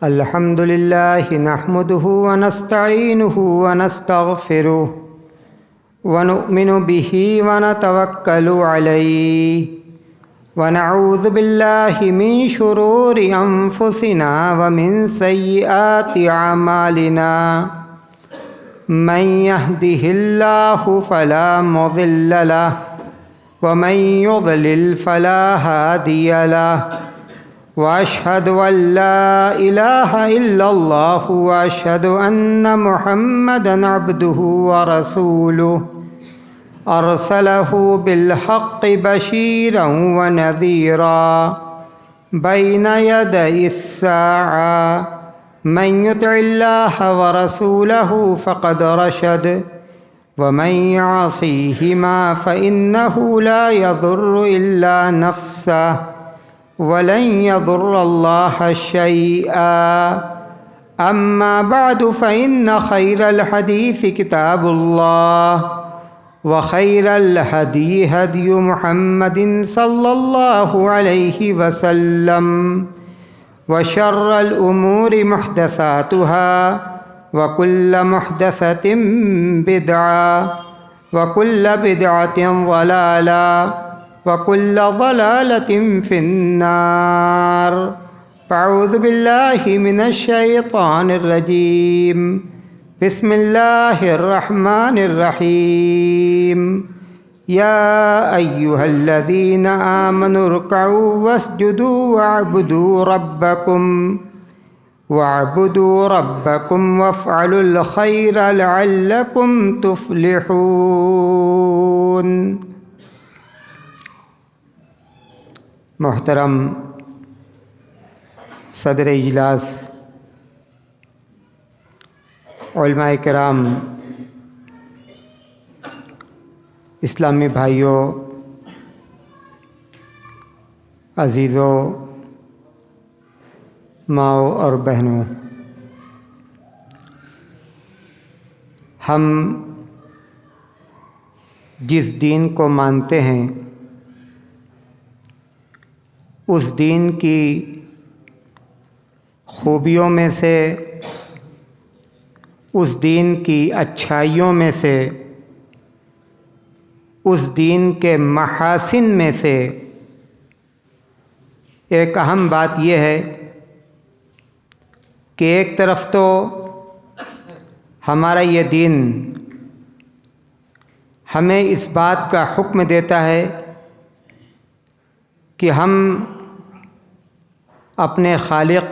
الحمد لله نحمده ونستعينه ونستغفره ونؤمن به ونتوكل عليه ونعوذ بالله من شرور أنفسنا ومن سيئات أعمالنا من يهده الله فلا مضل له ومن يضلل فلا هادي له وأشهد أن لا إله إلا الله وأشهد أن محمدًا عبده ورسوله أرسله بالحق بشيرًا ونذيرًا بين يدي الساعة من يطع الله ورسوله فقد رشد ومن يعصيهما فإنه لا يضر إلا نفسه ولن يضر الله شيئا أما بعد فإن خير الحديث كتاب الله وخير الهدي هدي محمد صلى الله عليه وسلم وشر الأمور محدثاتها وكل محدثة بدعة وكل بدعة ضلالة وكل ضلالة في النار فأعوذ بالله من الشيطان الرجيم بسم الله الرحمن الرحيم يا أيها الذين آمنوا اركعوا واسجدوا واعبدوا ربكم وافعلوا الخير لعلكم تفلحون۔ محترم صدر اجلاس، علماء کرام، اسلامی بھائیوں، عزیزوں، ماؤں اور بہنوں، ہم جس دین کو مانتے ہیں اس دین کی خوبیوں میں سے، اس دین کی اچھائیوں میں سے، اس دین کے محاسن میں سے ایک اہم بات یہ ہے کہ ایک طرف تو ہمارا یہ دین ہمیں اس بات کا حکم دیتا ہے کہ ہم اپنے خالق،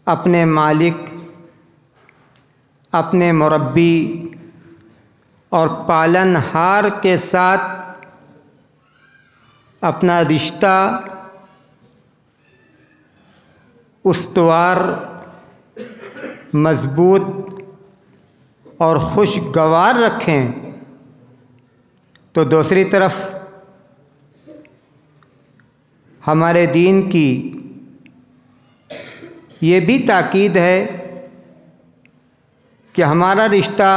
اپنے مالک، اپنے مربی اور پالن ہار کے ساتھ اپنا رشتہ استوار، مضبوط اور خوشگوار رکھیں، تو دوسری طرف ہمارے دین کی یہ بھی تاکید ہے کہ ہمارا رشتہ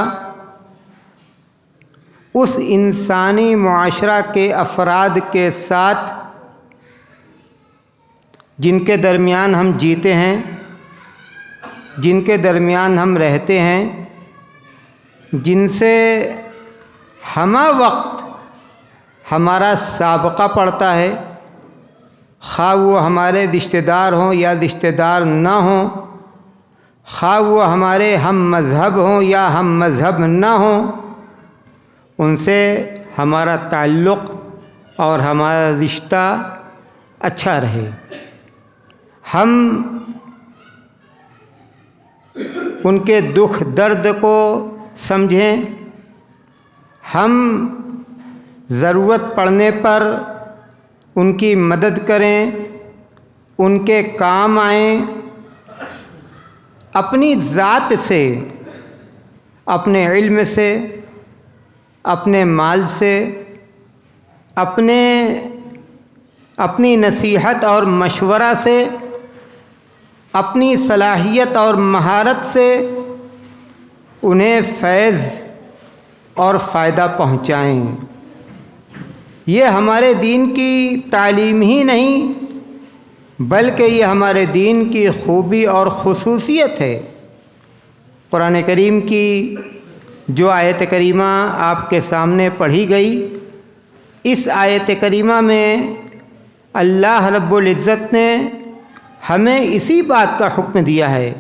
اس انسانی معاشرہ کے افراد کے ساتھ جن کے درمیان ہم جیتے ہیں، جن کے درمیان ہم رہتے ہیں، جن سے ہمہ وقت ہمارا سابقہ پڑتا ہے، خواہ وہ ہمارے رشتہ دار ہوں یا رشتہ دار نہ ہوں، خواہ وہ ہمارے ہم مذہب ہوں یا ہم مذہب نہ ہوں، ان سے ہمارا تعلق اور ہمارا رشتہ اچھا رہے۔ ہم ان کے دکھ درد کو سمجھیں، ہم ضرورت پڑنے پر ان کی مدد کریں، ان کے کام آئیں، اپنی ذات سے، اپنے علم سے، اپنے مال سے، اپنی نصیحت اور مشورہ سے، اپنی صلاحیت اور مہارت سے انہیں فیض اور فائدہ پہنچائیں۔ یہ ہمارے دین کی تعلیم ہی نہیں بلکہ یہ ہمارے دین کی خوبی اور خصوصیت ہے۔ قرآن کریم کی جو آیت کریمہ آپ کے سامنے پڑھی گئی، اس آیت کریمہ میں اللہ رب العزت نے ہمیں اسی بات کا حکم دیا ہے،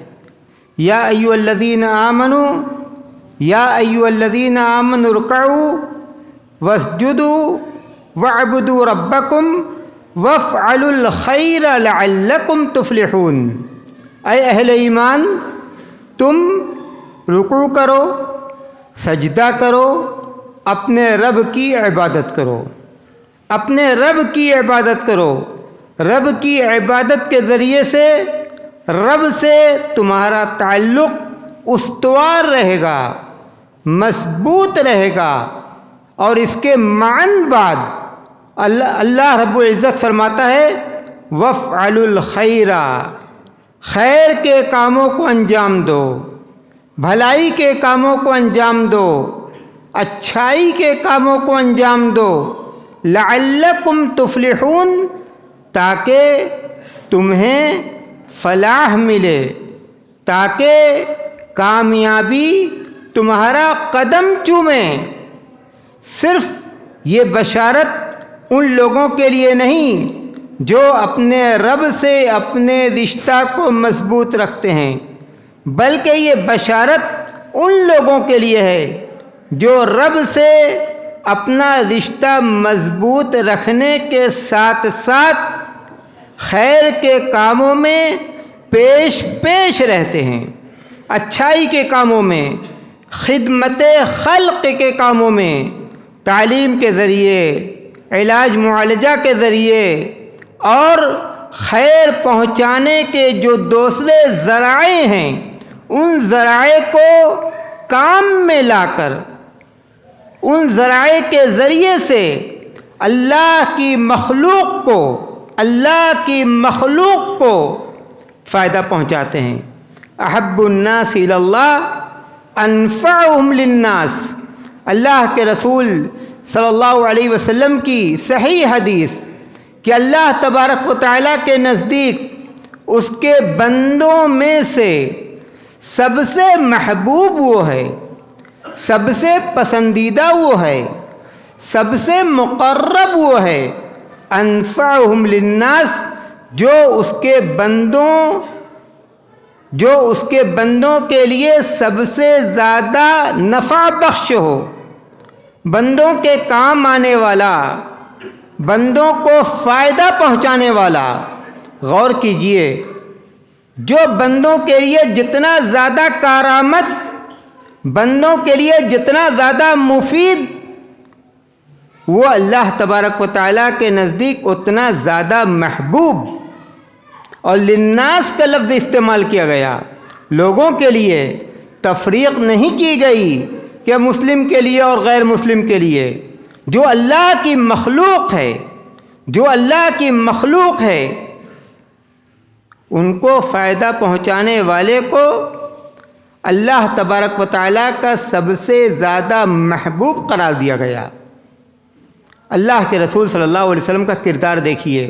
یا ایھا الذین آمنوا یا ایھا الذین آمنوا ارکعوا واسجدوا واعبدوا ربکم وافعلوا الخیر لعلکم تفلحون۔ اے اہل ایمان، تم رکوع کرو، سجدہ کرو، اپنے رب کی عبادت کرو، اپنے رب کی عبادت کرو۔ رب کی عبادت کے ذریعے سے رب سے تمہارا تعلق استوار رہے گا، مضبوط رہے گا، اور اس کے معنی بعد اللہ رب العزت فرماتا ہے وَافْعَلُوا الْخَيْرَ، خیر کے کاموں کو انجام دو، بھلائی کے کاموں کو انجام دو، اچھائی کے کاموں کو انجام دو، لعلکم تفلحون، تاکہ تمہیں فلاح ملے، تاکہ کامیابی تمہارا قدم چومے۔ صرف یہ بشارت ان لوگوں کے لیے نہیں جو اپنے رب سے اپنے رشتہ کو مضبوط رکھتے ہیں، بلکہ یہ بشارت ان لوگوں کے لیے ہے جو رب سے اپنا رشتہ مضبوط رکھنے کے ساتھ ساتھ خیر کے کاموں میں پیش پیش رہتے ہیں، اچھائی کے کاموں میں، خدمت خلق کے کاموں میں، تعلیم کے ذریعے، علاج معالجہ کے ذریعے، اور خیر پہنچانے کے جو دوسرے ذرائع ہیں ان ذرائع کو کام میں لا کر، ان ذرائع کے ذریعے سے اللہ کی مخلوق کو فائدہ پہنچاتے ہیں۔ احب الناس الی اللہ انفعہم للناس، اللہ کے رسول صلی اللہ علیہ وسلم کی صحیح حدیث کہ اللہ تبارک و تعالیٰ کے نزدیک اس کے بندوں میں سے سب سے محبوب وہ ہے، سب سے پسندیدہ وہ ہے، سب سے مقرب وہ ہے، انفعہم للناس، جو اس کے بندوں کے لیے سب سے زیادہ نفع بخش ہو، بندوں کے کام آنے والا، بندوں کو فائدہ پہنچانے والا۔ غور کیجئے، جو بندوں کے لیے جتنا زیادہ کارآمد، بندوں کے لیے جتنا زیادہ مفید، وہ اللہ تبارک و تعالیٰ کے نزدیک اتنا زیادہ محبوب۔ اور للناس کا لفظ استعمال کیا گیا، لوگوں کے لیے، تفریق نہیں کی گئی کہ مسلم کے لیے اور غیر مسلم کے لیے۔ جو اللہ کی مخلوق ہے، جو اللہ کی مخلوق ہے، ان کو فائدہ پہنچانے والے کو اللہ تبارک و تعالیٰ کا سب سے زیادہ محبوب قرار دیا گیا۔ اللہ کے رسول صلی اللہ علیہ وسلم کا کردار دیکھیے،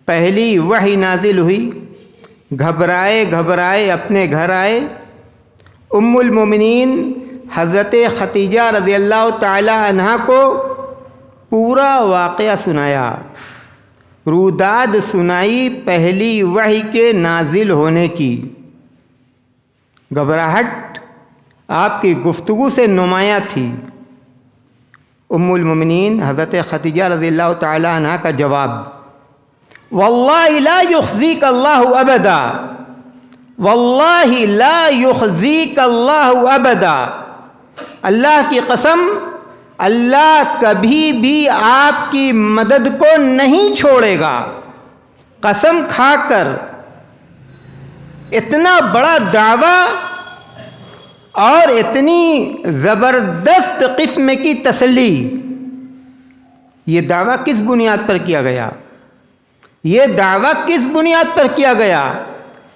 پہلی وحی نازل ہوئی، گھبرائے اپنے گھر آئے، ام المومنین حضرت خدیجہ رضی اللہ تعالی عنہا کو پورا واقعہ سنایا، روداد سنائی پہلی وحی کے نازل ہونے کی۔ گھبراہٹ آپ کی گفتگو سے نمایاں تھی۔ ام المومنین حضرت خدیجہ رضی اللہ تعالی عنہا کا جواب، واللہ لا یخزیک اللہ ابدا، واللہ لا یخزیک اللہ ابدا، اللہ کی قسم، اللہ کبھی بھی آپ کی مدد کو نہیں چھوڑے گا۔ قسم کھا کر اتنا بڑا دعویٰ اور اتنی زبردست قسم کی تسلی، یہ دعویٰ کس بنیاد پر کیا گیا؟ یہ دعویٰ کس بنیاد پر کیا گیا؟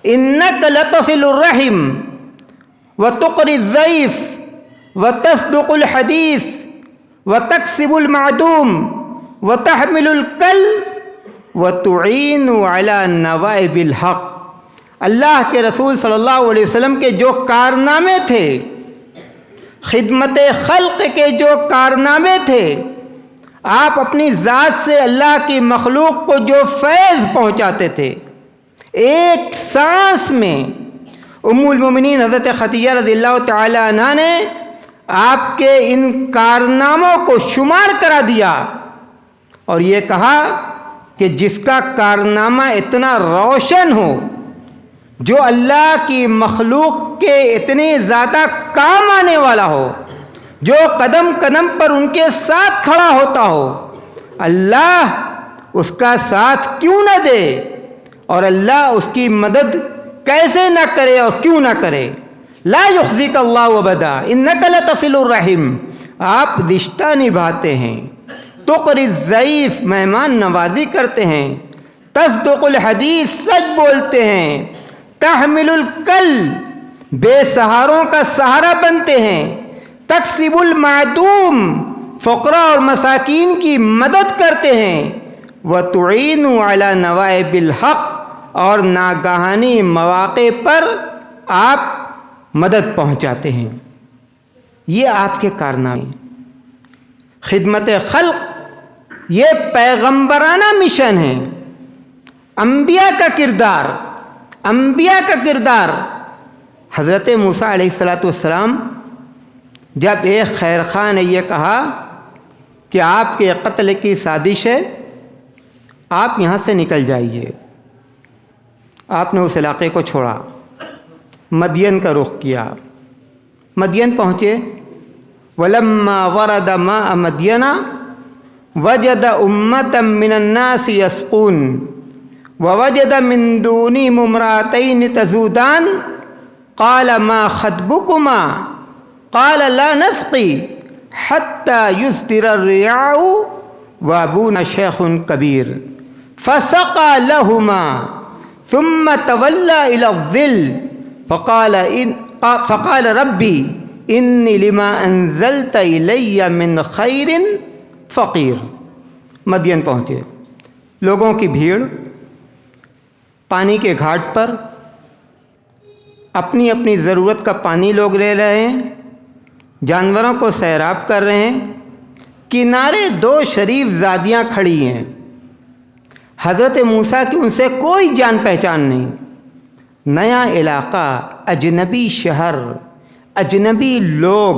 انک لتصل الرحم وتقری الضیف وتصدق الحدیث وتکسب المعدوم وتحمل الکل وتعین علی نوائب الحق۔ اللہ کے رسول صلی اللہ علیہ وسلم کے جو کارنامے تھے، خدمت خلق کے جو کارنامے تھے، آپ اپنی ذات سے اللہ کی مخلوق کو جو فیض پہنچاتے تھے، ایک سانس میں ام المومنین حضرت خدیجہ رضی اللہ تعالی عنہا نے آپ کے ان کارناموں کو شمار کرا دیا اور یہ کہا کہ جس کا کارنامہ اتنا روشن ہو، جو اللہ کی مخلوق کے اتنے زیادہ کام آنے والا ہو، جو قدم قدم پر ان کے ساتھ کھڑا ہوتا ہو، اللہ اس کا ساتھ کیوں نہ دے اور اللہ اس کی مدد کیسے نہ کرے اور کیوں نہ کرے۔ لا یخزیک اللہ ابدا انک لتصل الرحم، آپ رشتہ نبھاتے ہیں، تقری الضیف، مہمان نوازی کرتے ہیں، تصدق الحدیث، سچ بولتے ہیں، تحمل الکل، بے سہاروں کا سہارا بنتے ہیں، تکسب المعدوم، فقراء اور مساکین کی مدد کرتے ہیں، وتعین علی نوائب الحق، اور ناگہانی مواقع پر آپ مدد پہنچاتے ہیں۔ یہ آپ کے کارنامے، خدمت خلق یہ پیغمبرانہ مشن ہے، انبیاء کا کردار۔ حضرت موسیٰ علیہ السلام جب ایک خیر خواہ نے یہ کہا کہ آپ کے قتل کی سازش ہے، آپ یہاں سے نکل جائیے، آپ نے اس علاقے کو چھوڑا، مدین کا رخ کیا، مدین پہنچے۔ وَلَمَّا وَرَدَ مَاءَ مَدْيَنَ وَجَدَ أُمَّةً مِّنَ النَّاسِ يَسْقُونَ وَوَجَدَ مِن دُونِهِمُ امْرَأَتَيْنِ تَذُودَانِ قَالَ مَا خَطْبُكُمَا قَالَ لَا نَسْقِي حَتَّى يُصْدِرَ الرِّعَاءُ وَأَبُونَا شَيْخٌ كَبِيرٌ فَسَقَىٰ لَهُمَا ثم تولى إلى الظل فقال ربي إني لما أنزلت إلي من خير فقير۔ مدین پہنچے، لوگوں کی بھیڑ پانی کے گھاٹ پر اپنی اپنی ضرورت کا پانی لوگ لے رہے ہیں، جانوروں کو سیراب کر رہے ہیں، کنارے دو شریف زادیاں کھڑی ہیں، حضرت موسیٰ کی ان سے کوئی جان پہچان نہیں، نیا علاقہ، اجنبی شہر، اجنبی لوگ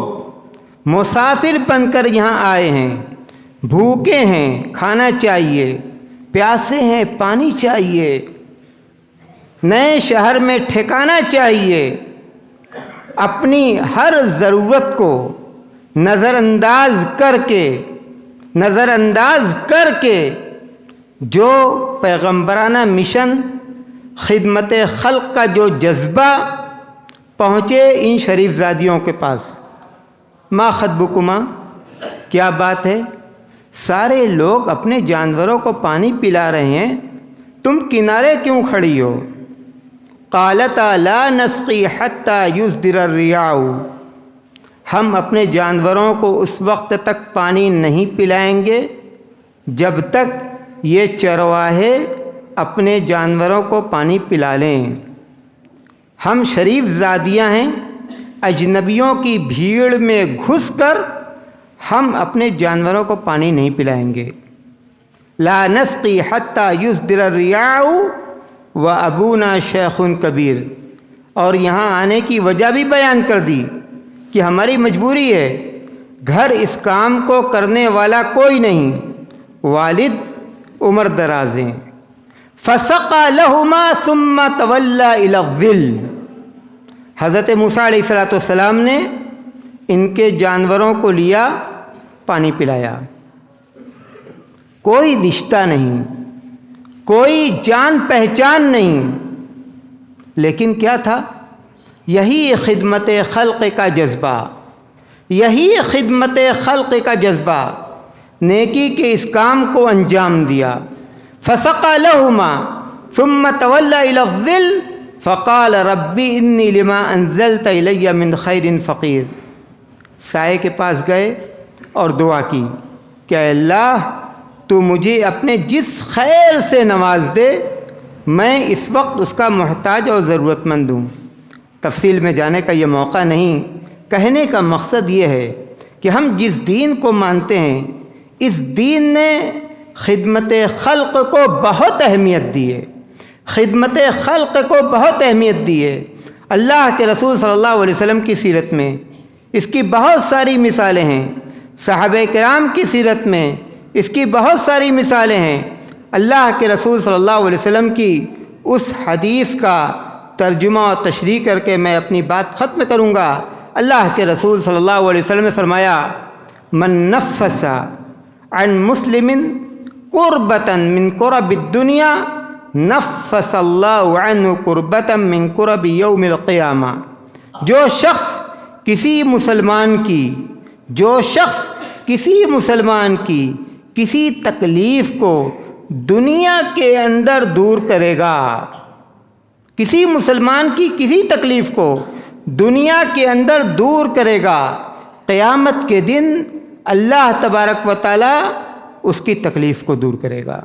مسافر بن کر یہاں آئے ہیں، بھوکے ہیں، کھانا چاہیے، پیاسے ہیں، پانی چاہیے، نئے شہر میں ٹھکانہ چاہیے، اپنی ہر ضرورت کو نظر انداز کر کے جو پیغمبرانہ مشن، خدمت خلق کا جو جذبہ پہنچے ان شریف زادیوں کے پاس۔ ما خطبکما، کیا بات ہے؟ سارے لوگ اپنے جانوروں کو پانی پلا رہے ہیں، تم کنارے کیوں کھڑی ہو؟ قالتا لا نسقی حتی یصدر الرعاء، ہم اپنے جانوروں کو اس وقت تک پانی نہیں پلائیں گے جب تک یہ چرواہے اپنے جانوروں کو پانی پلا لیں۔ ہم شریف زادیاں ہیں، اجنبیوں کی بھیڑ میں گھس کر ہم اپنے جانوروں کو پانی نہیں پلائیں گے۔ لا نسقی حتی یصدر الرعاء وابونا شیخ کبیر، اور یہاں آنے کی وجہ بھی بیان کر دی کہ ہماری مجبوری ہے، گھر اس کام کو کرنے والا کوئی نہیں، والد عمر دراز ہیں۔ فسقى لهما ثم تولى الى الظل، حضرت موسیٰ علیہ السلام نے ان کے جانوروں کو لیا، پانی پلایا، کوئی رشتہ نہیں، کوئی جان پہچان نہیں، لیکن کیا تھا؟ یہی خدمت خلق کا جذبہ، یہی خدمت خلق کا جذبہ، نیکی کے اس کام کو انجام دیا۔ فسقى لهما ثم تولى الى الظل فقال ربی انی لما انزلت الی من خیر فقیر، سائے کے پاس گئے اور دعا کی کہ اے اللہ تو مجھے اپنے جس خیر سے نواز دے میں اس وقت اس کا محتاج اور ضرورت مند ہوں۔ تفصیل میں جانے کا یہ موقع نہیں، کہنے کا مقصد یہ ہے کہ ہم جس دین کو مانتے ہیں اس دین نے خدمت خلق کو بہت اہمیت دی ہے، خدمت خلق کو بہت اہمیت دی ہے۔ اللہ کے رسول صلی اللہ علیہ وسلم کی سیرت میں اس کی بہت ساری مثالیں ہیں، صحابہ کرام کی سیرت میں اس کی بہت ساری مثالیں ہیں۔ اللہ کے رسول صلی اللہ علیہ وسلم کی اس حدیث کا ترجمہ اور تشریح کر کے میں اپنی بات ختم کروں گا۔ اللہ کے رسول صلی اللہ علیہ وسلم نے فرمایا، من نفس عن مسلم قربة من قرب الدنیا نفس اللہ عنہ قربة من قرب یوم القیامہ۔ جو شخص کسی مسلمان کی کسی تکلیف کو دنیا کے اندر دور کرے گا، کسی مسلمان کی کسی تکلیف کو دنیا کے اندر دور کرے گا، قیامت کے دن اللہ تبارک و تعالی اس کی تکلیف کو دور کرے گا،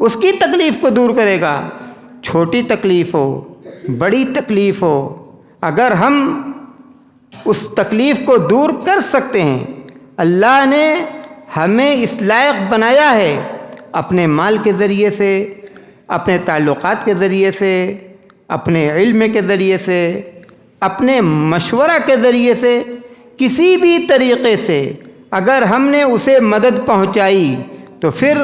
اس کی تکلیف کو دور کرے گا۔ چھوٹی تکلیف ہو بڑی تکلیف ہو، اگر ہم اس تکلیف کو دور کر سکتے ہیں، اللہ نے ہمیں اس لائق بنایا ہے اپنے مال کے ذریعے سے، اپنے تعلقات کے ذریعے سے، اپنے علم کے ذریعے سے، اپنے مشورہ کے ذریعے سے، کسی بھی طریقے سے اگر ہم نے اسے مدد پہنچائی تو پھر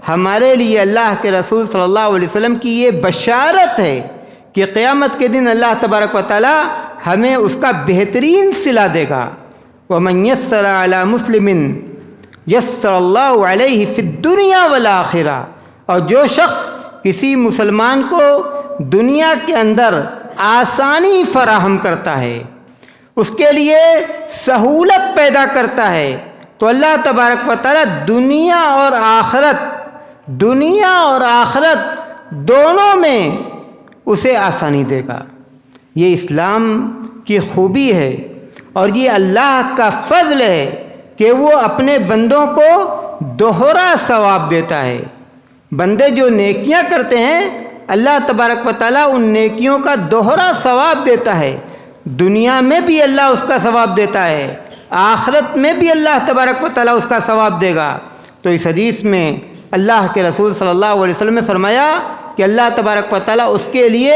ہمارے لیے اللہ کے رسول صلی اللہ علیہ وسلم کی یہ بشارت ہے کہ قیامت کے دن اللہ تبارک و تعالی ہمیں اس کا بہترین صلہ دے گا۔ وَمَنْ يَسَّرَ عَلَى مُسْلِمٍ یسر اللہ علیہ فی الدنیا والآخرہ، اور جو شخص کسی مسلمان کو دنیا کے اندر آسانی فراہم کرتا ہے، اس کے لیے سہولت پیدا کرتا ہے، تو اللہ تبارک و تعالی دنیا اور آخرت دونوں میں اسے آسانی دے گا۔ یہ اسلام کی خوبی ہے اور یہ اللہ کا فضل ہے کہ وہ اپنے بندوں کو دوہرا ثواب دیتا ہے۔ بندے جو نیکیاں کرتے ہیں اللہ تبارک و تعالیٰ ان نیکیوں کا دوہرا ثواب دیتا ہے، دنیا میں بھی اللہ اس کا ثواب دیتا ہے، آخرت میں بھی اللہ تبارک و تعالیٰ اس کا ثواب دے گا۔ تو اس حدیث میں اللہ کے رسول صلی اللہ علیہ وسلم نے فرمایا کہ اللہ تبارک و تعالیٰ اس کے لیے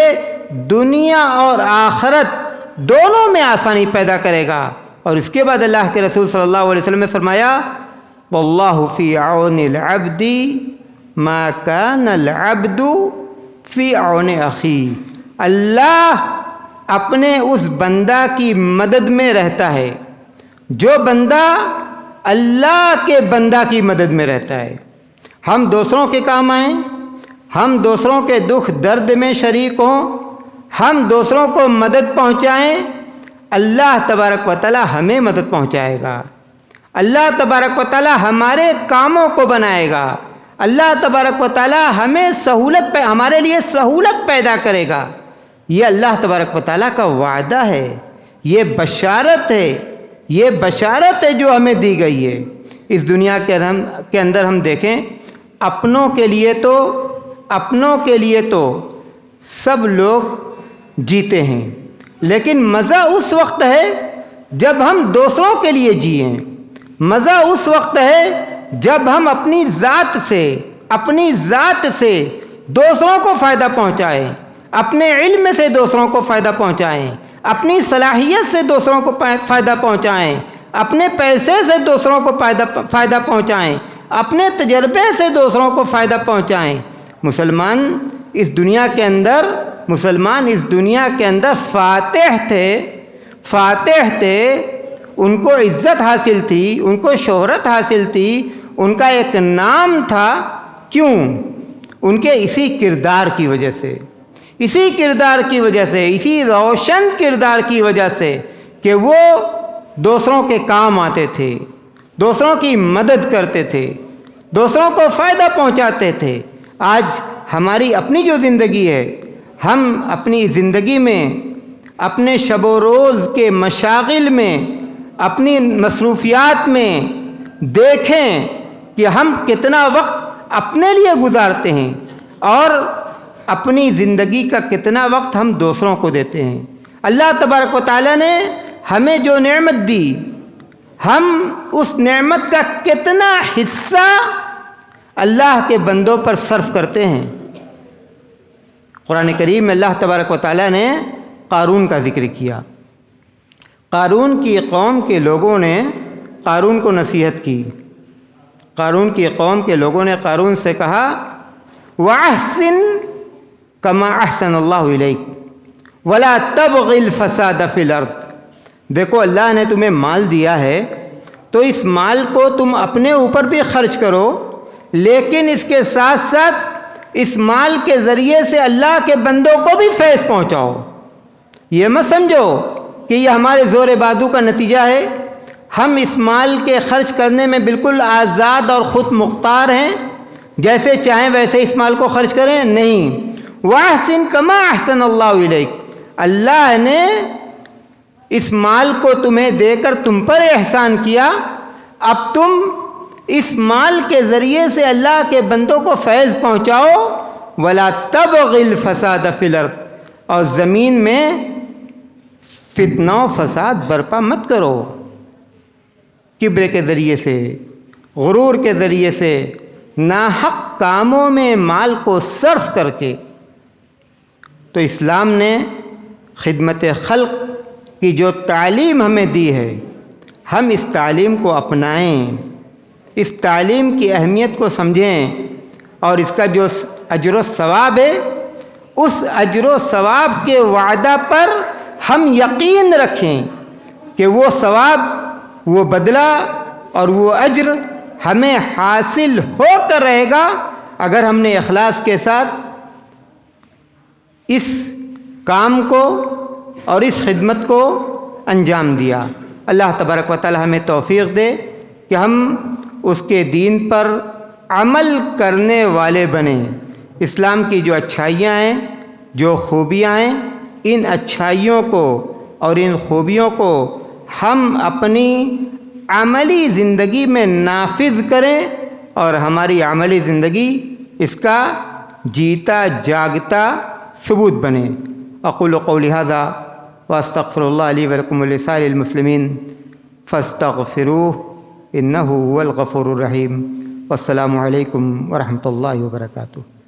دنیا اور آخرت دونوں میں آسانی پیدا کرے گا۔ اور اس کے بعد اللہ کے رسول صلی اللہ علیہ وسلم نے فرمایا، واللہ فی عون العبد ما کان العبد فی عون اخی، اللہ اپنے اس بندہ کی مدد میں رہتا ہے جو بندہ اللہ کے بندہ کی مدد میں رہتا ہے۔ ہم دوسروں کے کام آئیں، ہم دوسروں کے دکھ درد میں شریک ہوں، ہم دوسروں کو مدد پہنچائیں، اللہ تبارک و تعالی ہمیں مدد پہنچائے گا، اللہ تبارک و تعالی ہمارے کاموں کو بنائے گا، اللہ تبارک و تعالی ہمارے لیے سہولت پیدا کرے گا۔ یہ اللہ تبارک و تعالی کا وعدہ ہے، یہ بشارت ہے جو ہمیں دی گئی ہے۔ اس دنیا کے اندر ہم دیکھیں، اپنوں کے لیے تو سب لوگ جیتے ہیں، لیکن مزہ اس وقت ہے جب ہم دوسروں کے لیے جئیں، مزہ اس وقت ہے جب ہم اپنی ذات سے دوسروں کو فائدہ پہنچائیں، اپنے علم سے دوسروں کو فائدہ پہنچائیں، اپنی صلاحیت سے دوسروں کو فائدہ پہنچائیں، اپنے پیسے سے دوسروں کو فائدہ پہنچائیں، اپنے تجربے سے دوسروں کو فائدہ پہنچائیں۔ مسلمان اس دنیا کے اندر فاتح تھے، ان کو عزت حاصل تھی، ان کو شہرت حاصل تھی، ان کا ایک نام تھا۔ کیوں؟ ان کے اسی کردار کی وجہ سے، اسی روشن کردار کی وجہ سے کہ وہ دوسروں کے کام آتے تھے، دوسروں کی مدد کرتے تھے، دوسروں کو فائدہ پہنچاتے تھے۔ آج ہماری اپنی جو زندگی ہے، ہم اپنی زندگی میں اپنے شب و روز کے مشاغل میں، اپنی مصروفیات میں دیکھیں کہ ہم کتنا وقت اپنے لیے گزارتے ہیں اور اپنی زندگی کا کتنا وقت ہم دوسروں کو دیتے ہیں۔ اللہ تبارک و تعالیٰ نے ہمیں جو نعمت دی، ہم اس نعمت کا کتنا حصہ اللہ کے بندوں پر صرف کرتے ہیں۔ قرآن کریم میں اللہ تبارک و تعالیٰ نے قارون کا ذکر کیا۔ قارون کی قوم کے لوگوں نے قارون کو نصیحت کی۔ قارون کی قوم کے لوگوں نے قارون سے کہا وَأَحْسِن كَمَا أَحْسَنَ اللَّهُ إِلَيْكَ وَلَا تَبْغِ الْفَسَادَ فِي الْأَرْضِ۔ دیکھو اللہ نے تمہیں مال دیا ہے تو اس مال کو تم اپنے اوپر بھی خرچ کرو، لیکن اس کے ساتھ ساتھ اس مال کے ذریعے سے اللہ کے بندوں کو بھی فیض پہنچاؤ۔ یہ مت سمجھو کہ یہ ہمارے زور بازو کا نتیجہ ہے، ہم اس مال کے خرچ کرنے میں بالکل آزاد اور خود مختار ہیں، جیسے چاہیں ویسے اس مال کو خرچ کریں، نہیں۔ وَأَحْسِن كَمَا أَحْسَنَ اللَّهُ إِلَيْكَ، اللہ نے اس مال کو تمہیں دے کر تم پر احسان کیا، اب تم اس مال کے ذریعے سے اللہ کے بندوں کو فیض پہنچاؤ۔ وَلَا تَبْغِ الْفَسَادَ فِي الْأَرْضِ، اور زمین میں فتنہ و فساد برپا مت کرو، کبر کے ذریعے سے، غرور کے ذریعے سے، ناحق کاموں میں مال کو صرف کر کے۔ تو اسلام نے خدمت خلق کی جو تعلیم ہمیں دی ہے، ہم اس تعلیم کو اپنائیں، اس تعلیم کی اہمیت کو سمجھیں، اور اس کا جو اجر و ثواب ہے اس اجر و ثواب کے وعدہ پر ہم یقین رکھیں کہ وہ ثواب، وہ بدلہ اور وہ اجر ہمیں حاصل ہو کر رہے گا اگر ہم نے اخلاص کے ساتھ اس کام کو اور اس خدمت کو انجام دیا۔ اللہ تبارک و تعالی ہمیں توفیق دے کہ ہم اس کے دین پر عمل کرنے والے بنیں۔ اسلام کی جو اچھائیاں ہیں، جو خوبیاں ہیں، ان اچھائیوں کو اور ان خوبیوں کو ہم اپنی عملی زندگی میں نافذ کریں اور ہماری عملی زندگی اس کا جیتا جاگتا ثبوت بنے۔ اقول قولی ھذا واستغفر اللہ لی ولکم ولسائر المسلمین فاستغفروہ انہ هو الغفور الرحیم۔ والسلام علیکم ورحمۃ اللہ وبرکاتہ۔